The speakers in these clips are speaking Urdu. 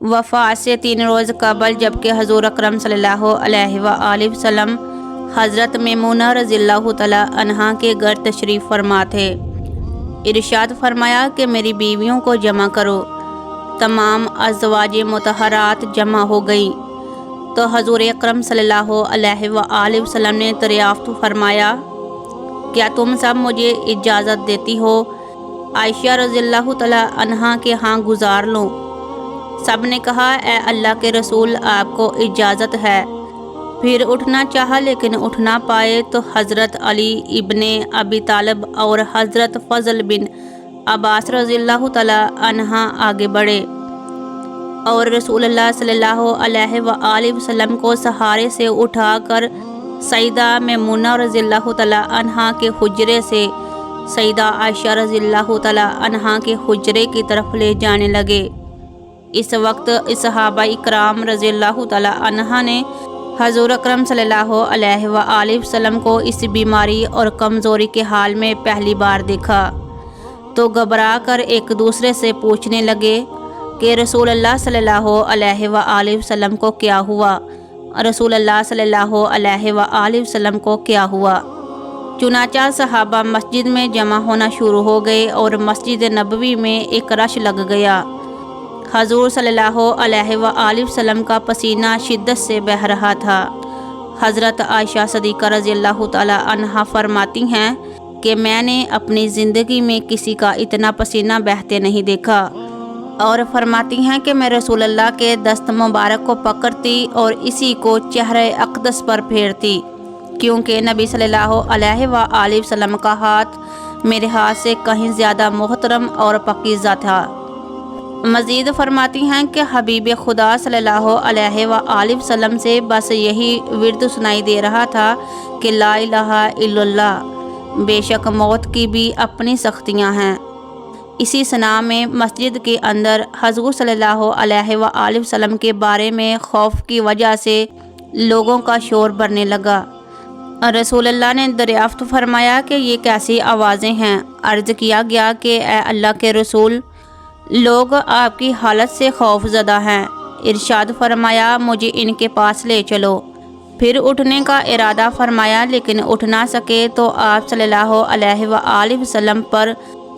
وفات سے 3 روز قبل، جبکہ حضور اکرم صلی اللہ علیہ وآلہ وسلم حضرت میمونہ رضی اللہ تعالی عنہا کے گھر تشریف فرما تھے۔ ارشاد فرمایا کہ میری بیویوں کو جمع کرو۔ تمام ازواج مطہرات جمع ہو گئیں تو حضور اکرم صلی اللہ علیہ وآلہ وسلم نے دریافت فرمایا، کیا تم سب مجھے اجازت دیتی ہو عائشہ رضی اللہ تعالی عنہا کے ہاں گزار لوں؟ سب نے کہا، اے اللہ کے رسول، آپ کو اجازت ہے۔ پھر اٹھنا چاہا لیکن اٹھ نہ پائے تو حضرت علی ابن ابی طالب اور حضرت فضل بن عباس رضی اللہ تعالی عنہ آگے بڑھے اور رسول اللہ صلی اللہ علیہ وآلہ وسلم کو سہارے سے اٹھا کر سیدہ میمونہ رضی اللہ تعالی عنہا کے حجرے سے سیدہ عائشہ رضی اللہ تعالی عنہا کے حجرے کی طرف لے جانے لگے۔ اس وقت صحابہ اکرام رضی اللہ تعالی عنہ نے حضور اکرم صلی اللہ علیہ وآلہ وسلم کو اس بیماری اور کمزوری کے حال میں پہلی بار دیکھا تو گھبرا کر ایک دوسرے سے پوچھنے لگے کہ رسول اللہ صلی اللہ علیہ وآلہ وسلم کو کیا ہوا؟ رسول اللہ صلی اللہ علیہ وآلہ وسلم کو کیا ہوا؟ چنانچہ صحابہ مسجد میں جمع ہونا شروع ہو گئے اور مسجد نبوی میں ایک رش لگ گیا۔ حضور صلی اللہ علیہ وآلہ وسلم کا پسینہ شدت سے بہہ رہا تھا۔ حضرت عائشہ صدیقہ رضی اللہ تعالی عنہا فرماتی ہیں کہ میں نے اپنی زندگی میں کسی کا اتنا پسینہ بہتے نہیں دیکھا، اور فرماتی ہیں کہ میں رسول اللہ کے دست مبارک کو پکڑتی اور اسی کو چہرہ اقدس پر پھیرتی، کیونکہ نبی صلی اللہ علیہ وآلہ وسلم کا ہاتھ میرے ہاتھ سے کہیں زیادہ محترم اور پاکیزہ تھا۔ مزید فرماتی ہیں کہ حبیب خدا صلی اللہ علیہ وآلہ وسلم سے بس یہی ورد سنائی دے رہا تھا کہ لا الہ الا اللہ، بے شک موت کی بھی اپنی سختیاں ہیں۔ اسی ثنا میں مسجد کے اندر حضور صلی اللہ علیہ وآلہ وسلم کے بارے میں خوف کی وجہ سے لوگوں کا شور بڑھنے لگا۔ رسول اللہ نے دریافت فرمایا کہ یہ کیسی آوازیں ہیں؟ عرض کیا گیا کہ اے اللہ کے رسول، لوگ آپ کی حالت سے خوف زدہ ہیں۔ ارشاد فرمایا، مجھے ان کے پاس لے چلو۔ پھر اٹھنے کا ارادہ فرمایا لیکن اٹھ نہ سکے تو آپ صلی اللہ علیہ وآلہ وسلم پر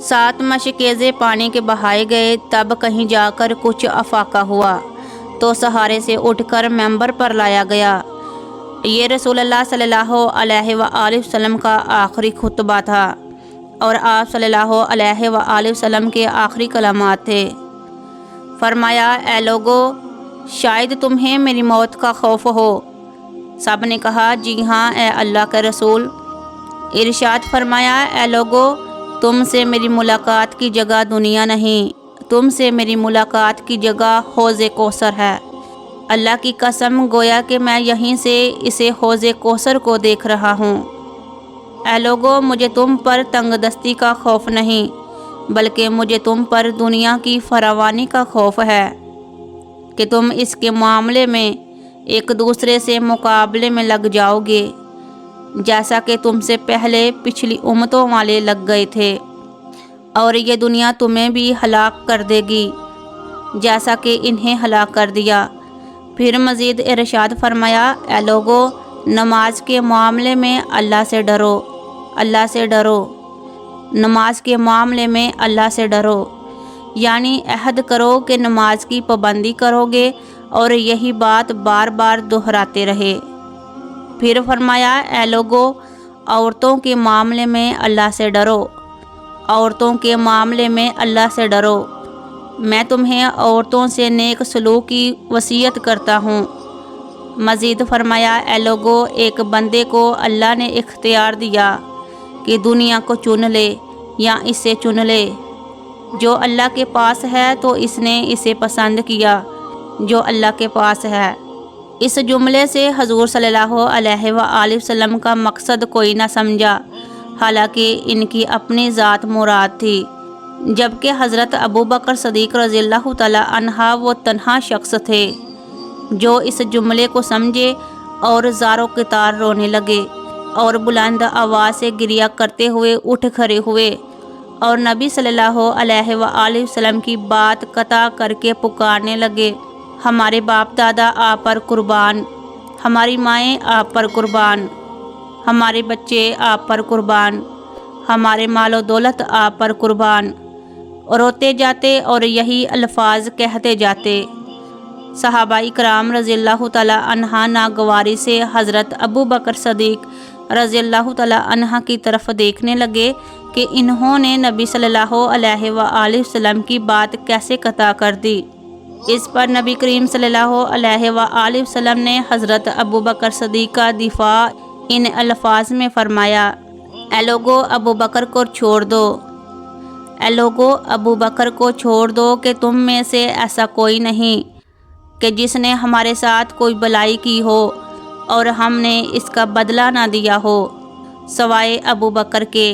7 مشکیزے پانی کے بہائے گئے۔ تب کہیں جا کر کچھ افاقہ ہوا تو سہارے سے اٹھ کر ممبر پر لایا گیا۔ یہ رسول اللہ صلی اللہ علیہ وآلہ وسلم کا آخری خطبہ تھا اور آپ صلی اللہ علیہ وآلہ وسلم کے آخری کلمات تھے۔ فرمایا، اے لوگو، شاید تمہیں میری موت کا خوف ہو۔ سب نے کہا، جی ہاں اے اللہ کے رسول۔ ارشاد فرمایا، اے لوگو، تم سے میری ملاقات کی جگہ دنیا نہیں، تم سے میری ملاقات کی جگہ حوض کوثر ہے۔ اللہ کی قسم، گویا کہ میں یہیں سے اسے حوض کوثر کو دیکھ رہا ہوں۔ اے لوگو، مجھے تم پر تنگ دستی کا خوف نہیں، بلکہ مجھے تم پر دنیا کی فراوانی کا خوف ہے کہ تم اس کے معاملے میں ایک دوسرے سے مقابلے میں لگ جاؤ گے، جیسا کہ تم سے پہلے پچھلی امتوں والے لگ گئے تھے، اور یہ دنیا تمہیں بھی ہلاک کر دے گی جیسا کہ انہیں ہلاک کر دیا۔ پھر مزید ارشاد فرمایا، اے لوگو، نماز کے معاملے میں اللہ سے ڈرو، اللہ سے ڈرو، نماز کے معاملے میں اللہ سے ڈرو، یعنی عہد کرو کہ نماز کی پابندی کرو گے اور یہی بات بار بار دہراتے رہے۔ پھر فرمایا، اے لوگو، عورتوں کے معاملے میں اللہ سے ڈرو، عورتوں کے معاملے میں اللہ سے ڈرو، میں تمہیں عورتوں سے نیک سلوک کی وصیت کرتا ہوں۔ مزید فرمایا، اے لوگو، ایک بندے کو اللہ نے اختیار دیا کہ دنیا کو چن لے یا اسے چن لے۔ جو اللہ کے پاس ہے تو اس نے اسے پسند کیا جو اللہ کے پاس ہے۔ اس جملے سے حضور صلی اللہ علیہ وآلہ وسلم کا مقصد کوئی نہ سمجھا، حالانکہ ان کی اپنی ذات مراد تھی، جبکہ حضرت ابوبکر صدیق رضی اللہ تعالی عنہ وہ تنہا شخص تھے جو اس جملے کو سمجھے اور زار و قطار رونے لگے اور بلند آواز سے گریہ کرتے ہوئے اٹھ کھڑے ہوئے اور نبی صلی اللہ علیہ وآلہ وسلم کی بات قطع کر کے پکارنے لگے، ہمارے باپ دادا آپ پر قربان، ہماری مائیں آپ پر قربان، ہمارے بچے آپ پر قربان، ہمارے مال و دولت آپ پر قربان۔ روتے جاتے اور یہی الفاظ کہتے جاتے۔ صحابہ کرام رضی اللہ تعالیٰ عنہ ناگواری سے حضرت ابو بکر صدیق رضی اللہ تعالیٰ عنہ کی طرف دیکھنے لگے کہ انہوں نے نبی صلی اللہ علیہ وآلہ وسلم کی بات کیسے قطع کر دی۔ اس پر نبی کریم صلی اللہ علیہ وآلہ وسلم نے حضرت ابو بکر صدیق کا دفاع ان الفاظ میں فرمایا: اے لوگو ابو بکر کو چھوڑ دو، اے لوگو ابو بکر کو چھوڑ دو کہ تم میں سے ایسا کوئی نہیں کہ جس نے ہمارے ساتھ کوئی بلائی کی ہو اور ہم نے اس کا بدلہ نہ دیا ہو سوائے ابو بکر کے۔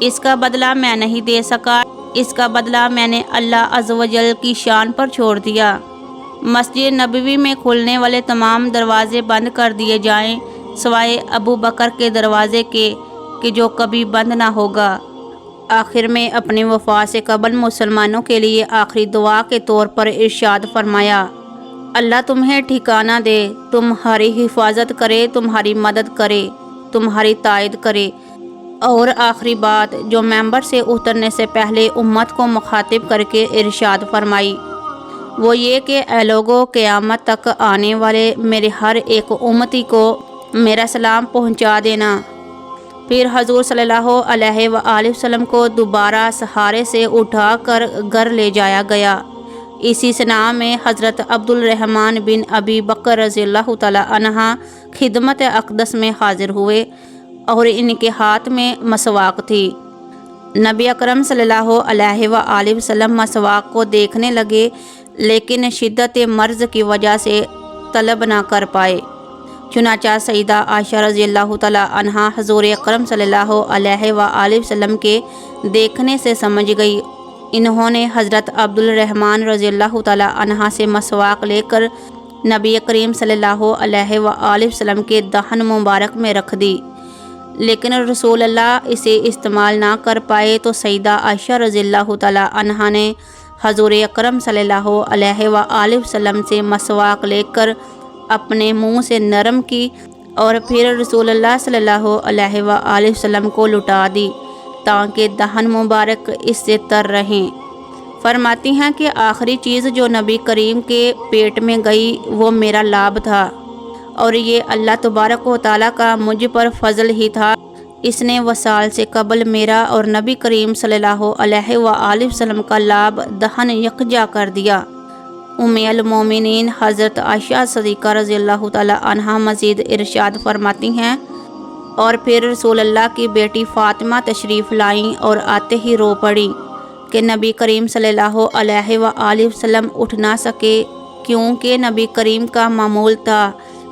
اس کا بدلہ میں نہیں دے سکا، اس کا بدلہ میں نے اللہ عز و جل کی شان پر چھوڑ دیا۔ مسجد نبوی میں کھلنے والے تمام دروازے بند کر دیے جائیں سوائے ابو بکر کے دروازے کے کہ جو کبھی بند نہ ہوگا۔ آخر میں اپنی وفات سے قبل مسلمانوں کے لیے آخری دعا کے طور پر ارشاد فرمایا: اللہ تمہیں ٹھکانہ دے، تمہاری حفاظت کرے، تمہاری مدد کرے، تمہاری تائید کرے۔ اور آخری بات جو ممبر سے اترنے سے پہلے امت کو مخاطب کر کے ارشاد فرمائی وہ یہ کہ اے لوگو قیامت تک آنے والے میرے ہر ایک امتی کو میرا سلام پہنچا دینا۔ پھر حضور صلی اللہ علیہ وآلہ وسلم کو دوبارہ سہارے سے اٹھا کر گھر لے جایا گیا۔ اسی سنا میں حضرت عبد الرحمن بن ابی بکر رضی اللہ تعالیٰ عنہ خدمت اقدس میں حاضر ہوئے اور ان کے ہاتھ میں مسواک تھی۔ نبی اکرم صلی اللہ علیہ وآلہ وسلم مسواک کو دیکھنے لگے لیکن شدت مرض کی وجہ سے طلب نہ کر پائے۔ چنانچہ سیدہ عائشہ رضی اللہ تعالیٰ عنہ حضور اکرم صلی اللہ علیہ وآلہ وسلم کے دیکھنے سے سمجھ گئی۔ انہوں نے حضرت عبد الرحمن رضی اللہ تعالیٰ عنہ سے مسواک لے کر نبی کریم صلی اللہ علیہ وآلہ وسلم کے دہن مبارک میں رکھ دی، لیکن رسول اللہ اسے استعمال نہ کر پائے تو سیدہ عائشہ رضی اللہ تعالیٰ عنہ نے حضور اکرم صلی اللہ علیہ وآلہ وسلم سے مسواک لے کر اپنے منہ سے نرم کی اور پھر رسول اللہ صلی اللہ علیہ وآلہ وسلم کو لٹا دی تاکہ دہن مبارک اس سے تر رہیں۔ فرماتی ہیں کہ آخری چیز جو نبی کریم کے پیٹ میں گئی وہ میرا لاب تھا اور یہ اللہ تبارک و تعالیٰ کا مجھ پر فضل ہی تھا، اس نے وصال سے قبل میرا اور نبی کریم صلی اللہ علیہ وآلہ وسلم کا لاب دہن یکجا کر دیا۔ ام المومنین حضرت عائشہ صدیقہ رضی اللہ تعالیٰ عنہ مزید ارشاد فرماتی ہیں اور پھر رسول اللہ کی بیٹی فاطمہ تشریف لائیں اور آتے ہی رو پڑی کہ نبی کریم صلی اللہ علیہ وآلہ وسلم اٹھ نہ سکے، کیونکہ نبی کریم کا معمول تھا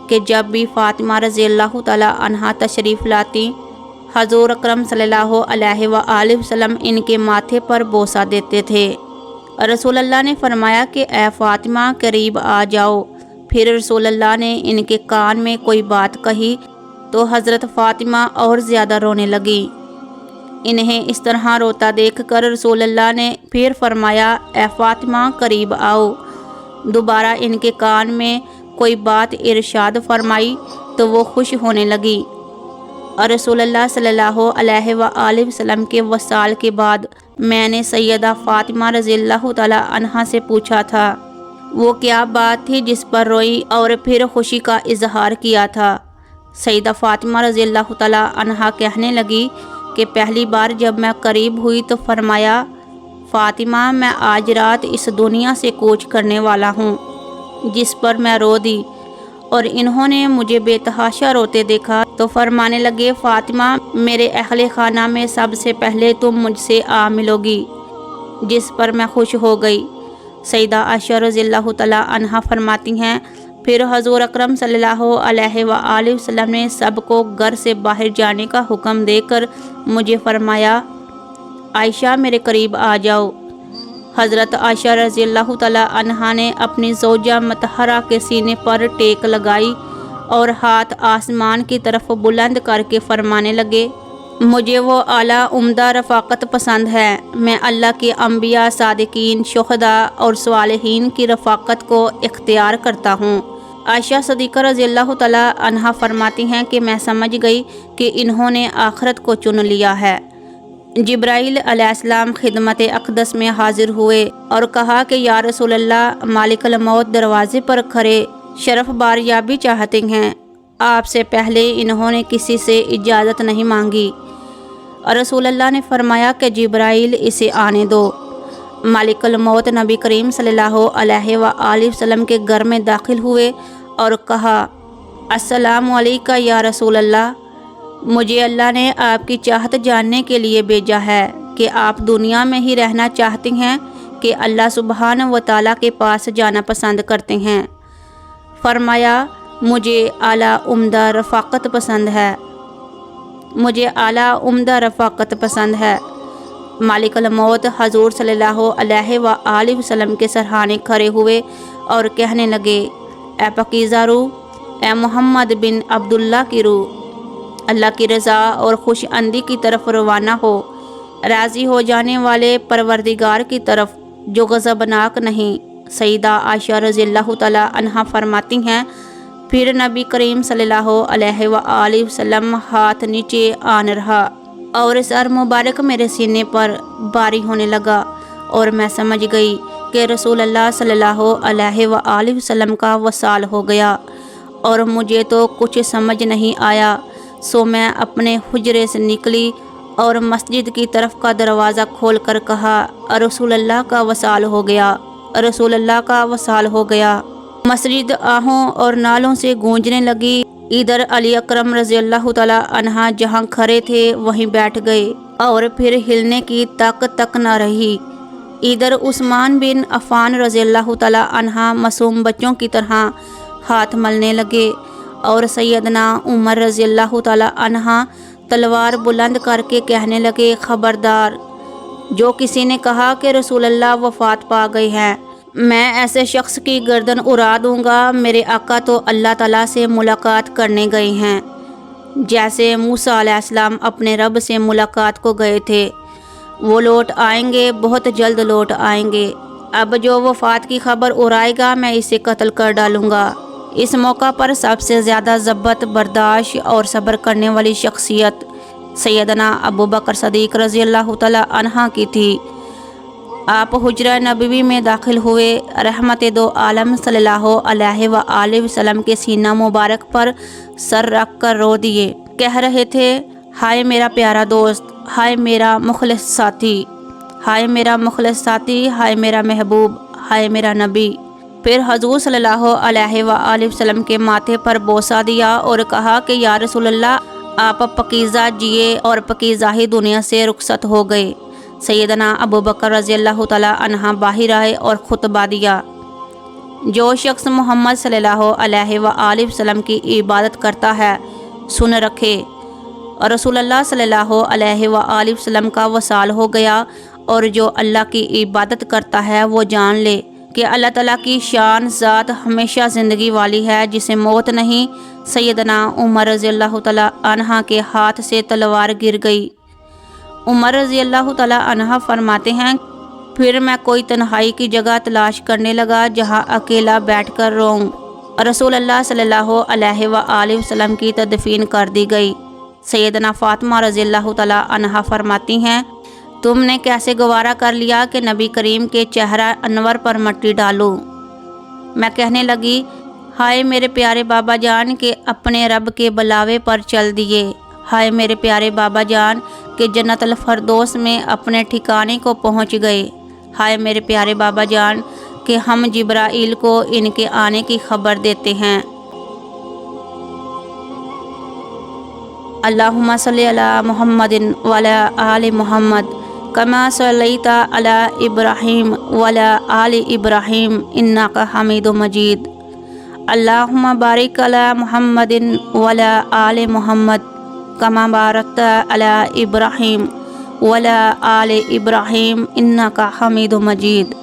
کہ جب بھی فاطمہ رضی اللہ تعالیٰ عنہ تشریف لاتی حضور اکرم صلی اللہ علیہ وآلہ وسلم ان کے ماتھے پر بوسہ دیتے تھے۔ رسول اللہ نے فرمایا کہ اے فاطمہ قریب آ جاؤ۔ پھر رسول اللہ نے ان کے کان میں کوئی بات کہی تو حضرت فاطمہ اور زیادہ رونے لگی۔ انہیں اس طرح روتا دیکھ کر رسول اللہ نے پھر فرمایا اے فاطمہ قریب آؤ۔ دوبارہ ان کے کان میں کوئی بات ارشاد فرمائی تو وہ خوش ہونے لگی۔ اور رسول اللہ صلی اللہ علیہ وآلہ وسلم کے وصال کے بعد میں نے سیدہ فاطمہ رضی اللہ تعالیٰ عنہ سے پوچھا تھا وہ کیا بات تھی جس پر روئی اور پھر خوشی کا اظہار کیا تھا۔ سیدہ فاطمہ رضی اللہ تعالیٰ عنہ کہنے لگی کہ پہلی بار جب میں قریب ہوئی تو فرمایا فاطمہ میں آج رات اس دنیا سے کوچ کرنے والا ہوں، جس پر میں رو دی اور انہوں نے مجھے بے تحاشا روتے دیکھا تو فرمانے لگے فاطمہ میرے اہل خانہ میں سب سے پہلے تم مجھ سے آ ملو گی، جس پر میں خوش ہو گئی۔ سیدہ عائشہ رضی اللہ تعالیٰ عنہ فرماتی ہیں پھر حضور اکرم صلی اللہ علیہ وآلہ وسلم نے سب کو گھر سے باہر جانے کا حکم دے کر مجھے فرمایا عائشہ میرے قریب آ جاؤ۔ حضرت عائشہ رضی اللہ تعالیٰ عنہ نے اپنی زوجہ مطہرہ کے سینے پر ٹیک لگائی اور ہاتھ آسمان کی طرف بلند کر کے فرمانے لگے مجھے وہ اعلیٰ عمدہ رفاقت پسند ہے۔ میں اللہ کے انبیاء، صادقین، شہداء اور صالحین کی رفاقت کو اختیار کرتا ہوں۔ عائشہ صدیقہ رضی اللہ تعالیٰ عنہا فرماتی ہیں کہ میں سمجھ گئی کہ انہوں نے آخرت کو چن لیا ہے۔ جبرائیل علیہ السلام خدمت اقدس میں حاضر ہوئے اور کہا کہ یا رسول اللہ، مالک الموت دروازے پر کھڑے شرف باریابی چاہتے ہیں۔ آپ سے پہلے انہوں نے کسی سے اجازت نہیں مانگی۔ اور رسول اللہ نے فرمایا کہ جبرائیل، اسے آنے دو۔ مالک الموت نبی کریم صلی اللہ علیہ وآلہ وسلم کے گھر میں داخل ہوئے اور کہا، السلام علیکم یا رسول اللہ، مجھے اللہ نے آپ کی چاہت جاننے کے لیے بھیجا ہے کہ آپ دنیا میں ہی رہنا چاہتے ہیں کہ اللہ سبحانہ و تعالیٰ کے پاس جانا پسند کرتے ہیں۔ فرمایا، مجھے اعلیٰ عمدہ رفاقت پسند ہے، مجھے اعلیٰ عمدہ رفاقت پسند ہے۔ مالک الموت حضور صلی اللہ علیہ وآلہ وسلم کے سرہانے کھڑے ہوئے اور کہنے لگے، اے پاکیزہ روح، اے محمد بن عبداللہ کی روح، اللہ کی رضا اور خوش اندی کی طرف روانہ ہو، راضی ہو جانے والے پروردگار کی طرف جو غضبناک نہیں۔ سیدہ عائشہ رضی اللہ تعالیٰ عنہا فرماتی ہیں، پھر نبی کریم صلی اللہ علیہ وآلہ وسلم ہاتھ نیچے آن رہا اور سر مبارک میرے سینے پر باری ہونے لگا اور میں سمجھ گئی کہ رسول اللہ صلی اللہ علیہ وآلہ وسلم کا وصال ہو گیا، اور مجھے تو کچھ سمجھ نہیں آیا، سو میں اپنے حجرے سے نکلی اور مسجد کی طرف کا دروازہ کھول کر کہا، رسول اللہ کا وصال ہو گیا، رسول اللہ کا وصال ہو گیا۔ مسجد آہوں اور نالوں سے گونجنے لگی۔ ادھر علی اکرم رضی اللہ تعالیٰ عنہ جہاں کھڑے تھے وہیں بیٹھ گئے اور پھر ہلنے کی طاقت تک نہ رہی۔ ادھر عثمان بن عفان رضی اللہ تعالیٰ عنہ معصوم بچوں کی طرح ہاتھ ملنے لگے، اور سیدنا عمر رضی اللہ تعالیٰ عنہ تلوار بلند کر کے کہنے لگے، خبردار، جو کسی نے کہا کہ رسول اللہ وفات پا گئے ہیں، میں ایسے شخص کی گردن اڑا دوں گا۔ میرے آقا تو اللہ تعالیٰ سے ملاقات کرنے گئے ہیں، جیسے موسیٰ علیہ السلام اپنے رب سے ملاقات کو گئے تھے۔ وہ لوٹ آئیں گے، بہت جلد لوٹ آئیں گے۔ اب جو وفات کی خبر اڑائے گا میں اسے قتل کر ڈالوں گا۔ اس موقع پر سب سے زیادہ ضبط برداشت اور صبر کرنے والی شخصیت سیدنا ابو بکر صدیق رضی اللہ تعالیٰ عنہ کی تھی۔ آپ حجرہ نبوی میں داخل ہوئے، رحمت دو عالم صلی اللہ علیہ وآلہ وسلم کے سینہ مبارک پر سر رکھ کر رو دیے، کہہ رہے تھے، ہائے میرا پیارا دوست، ہائے میرا مخلص ساتھی، ہائے میرا مخلص ساتھی، ہائے میرا محبوب، ہائے میرا نبی۔ پھر حضور صلی اللہ علیہ وآلہ وسلم کے ماتھے پر بوسہ دیا اور کہا کہ یا رسول اللہ، آپ پاکیزہ جیے اور پاکیزہ ہی دنیا سے رخصت ہو گئے۔ سیدنا ابو بکر رضی اللہ تعالیٰ عنہ باہر آئے اور خطبہ دیا، جو شخص محمد صلی اللہ علیہ وآلہ وسلم کی عبادت کرتا ہے سن رکھے، اور رسول اللہ صلی اللہ علیہ وآلہ وسلم کا وصال ہو گیا، اور جو اللہ کی عبادت کرتا ہے وہ جان لے کہ اللہ تعالیٰ کی شان ذات ہمیشہ زندگی والی ہے، جسے موت نہیں۔ سیدنا عمر رضی اللہ تعالیٰ عنہ کے ہاتھ سے تلوار گر گئی۔ عمر رضی اللہ تعالیٰ عنہ فرماتے ہیں، پھر میں کوئی تنہائی کی جگہ تلاش کرنے لگا جہاں اکیلا بیٹھ کر روؤں۔ رسول اللہ صلی اللہ علیہ وآلہ وسلم کی تدفین کر دی گئی۔ سیدنا فاطمہ رضی اللہ تعالیٰ عنہ فرماتی ہیں، تم نے کیسے گوارا کر لیا کہ نبی کریم کے چہرہ انور پر مٹی ڈالو؟ میں کہنے لگی، ہائے میرے پیارے بابا جان کے اپنے رب کے بلاوے پر چل دیے، ہائے میرے پیارے بابا جان کہ جنت الفردوس میں اپنے ٹھکانے کو پہنچ گئے، ہائے میرے پیارے بابا جان کہ ہم جبرائیل کو ان کے آنے کی خبر دیتے ہیں۔ اللہم صلی علی محمد وعلی آل محمد کما صلیت علی ابراہیم وعلی آل ابراہیم انک حمید مجید۔ اللہم بارک علی محمد وعلی آل محمد کما بارکت علی ابراہیم وعلی آل ابراہیم انک حمید مجید۔